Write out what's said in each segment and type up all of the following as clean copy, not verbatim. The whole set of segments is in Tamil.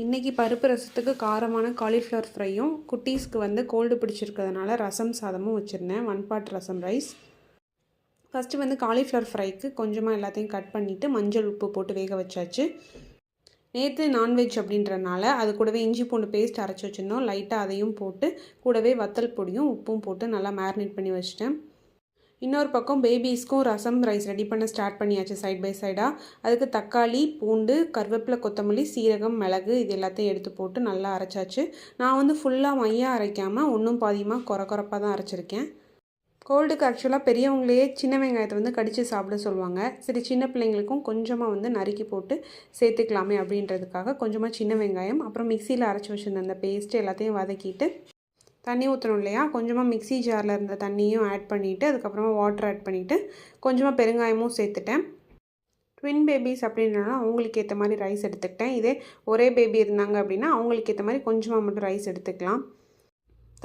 இன்றைக்கி பருப்பு ரசத்துக்கு காரமான காலிஃப்ளவர் ஃப்ரையும் குட்டீஸ்க்கு வந்து கோல்டு பிடிச்சிருக்கிறதுனால ரசம் சாதமும் வச்சுருந்தேன். 1 பாட் ரசம் ரைஸ். ஃபஸ்ட்டு வந்து காலிஃப்ளவர் ஃப்ரைக்கு கொஞ்சமாக எல்லாத்தையும் கட் பண்ணிவிட்டு மஞ்சள் உப்பு போட்டு வேக வச்சாச்சு. நேற்று நான்வெஜ் அப்படின்றனால அது கூடவே இஞ்சி பூண்டு பேஸ்ட் அரைச்சி வச்சுருந்தோம். லைட்டாக அதையும் போட்டு கூடவே வத்தல் பொடியும் உப்பும் போட்டு நல்லா மேரினேட் பண்ணி வச்சிட்டேன். இன்னொரு பக்கம் பேபிஸ்க்கும் ரசம் ரைஸ் ரெடி பண்ண ஸ்டார்ட் பண்ணியாச்சு சைட் பை சைடாக. அதுக்கு தக்காளி, பூண்டு, கருவேப்பிலை, கொத்தமல்லி, சீரகம், மிளகு இது எல்லாத்தையும் எடுத்து போட்டு நல்லா அரைச்சாச்சு. நான் வந்து ஃபுல்லாக மையாக அரைக்காமல் ஒன்றும் பாதியமாக கொரப்பாக தான் அரைச்சிருக்கேன். கோல்டுக்கு ஆக்சுவலாக பெரியவங்களையே சின்ன வெங்காயத்தை வந்து கடித்து சாப்பிட சொல்லுவாங்க. சரி, சின்ன பிள்ளைங்களுக்கும் கொஞ்சமாக வந்து நறுக்கி போட்டு சேர்த்துக்கலாமே அப்படின்றதுக்காக கொஞ்சமாக சின்ன வெங்காயம், அப்புறம் மிக்சியில் அரைச்சி வச்சுருந்த அந்த பேஸ்ட்டு எல்லாத்தையும் வதக்கிட்டு தண்ணி ஊற்றணும் இல்லையா, கொஞ்சமாக மிக்சி ஜாரில் இருந்த தண்ணியும் ஆட் பண்ணிவிட்டு அதுக்கப்புறமா வாட்டர் ஆட் பண்ணிவிட்டு கொஞ்சமாக பெருங்காயமும் சேர்த்துட்டேன். ட்வின் பேபிஸ் அப்படின்றனால அவங்களுக்கு ஏற்ற மாதிரி ரைஸ் எடுத்துக்கிட்டேன். இதே ஒரே பேபி இருந்தாங்க அப்படின்னா அவங்களுக்கு ஏற்ற மாதிரி கொஞ்சமாக மட்டும் ரைஸ் எடுத்துக்கலாம்.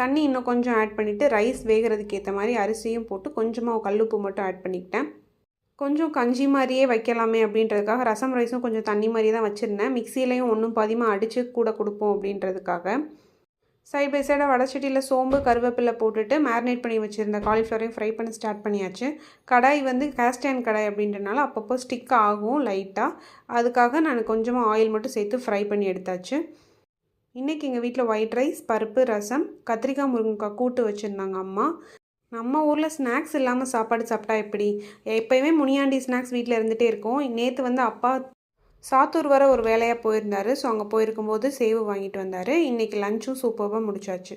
தண்ணி இன்னும் கொஞ்சம் ஆட் பண்ணிவிட்டு ரைஸ் வேகிறதுக்கு ஏற்ற மாதிரி அரிசியும் போட்டு கொஞ்சமாக கல்லுப்பு மட்டும் ஆட் பண்ணிக்கிட்டேன். கொஞ்சம் கஞ்சி மாதிரியே வைக்கலாமே அப்படின்றதுக்காக ரசம் ரைஸும் கொஞ்சம் தண்ணி மாதிரியே தான் வச்சுருந்தேன். மிக்சிலையும் ஒன்றும் பாதியமாக அடித்து கூட கொடுப்போம் அப்படின்றதுக்காக. சைட் பை சைடாக வடச்சட்டியில் சோம்பு, கருவேப்பிலை போட்டுட்டு மேரினேட் பண்ணி வச்சுருந்த காலிஃப்ளவரையும் ஃப்ரை பண்ண ஸ்டார்ட் பண்ணியாச்சு. கடாய் வந்து கேஸ்டன் கடாய் அப்படின்றனால அப்பப்போ ஸ்டிக் ஆகும் லைட்டாக. அதுக்காக நான் கொஞ்சமாக ஆயில் மட்டும் சேர்த்து ஃப்ரை பண்ணி எடுத்தாச்சு. இன்றைக்கி எங்கள் வீட்டில் ஒயிட் ரைஸ், பருப்பு ரசம், கத்திரிக்காய் முருங்கைக்காய் கூட்டு வச்சுருந்தாங்க அம்மா. நம்ம ஊரில் ஸ்நாக்ஸ் இல்லாமல் சாப்பாடு சாப்பிட்டா எப்படி? எப்போயுமே முனியாண்டி ஸ்நாக்ஸ் வீட்டில் இருந்துகிட்டே இருக்கும். நேற்று வந்து அப்பா சாத்தூர் வர ஒரு வேலையாக போயிருந்தார். ஸோ அங்கே போயிருக்கும்போது சேவு வாங்கிட்டு வந்தார். இன்றைக்கி லஞ்சும் சூப்பராக முடிச்சாச்சு.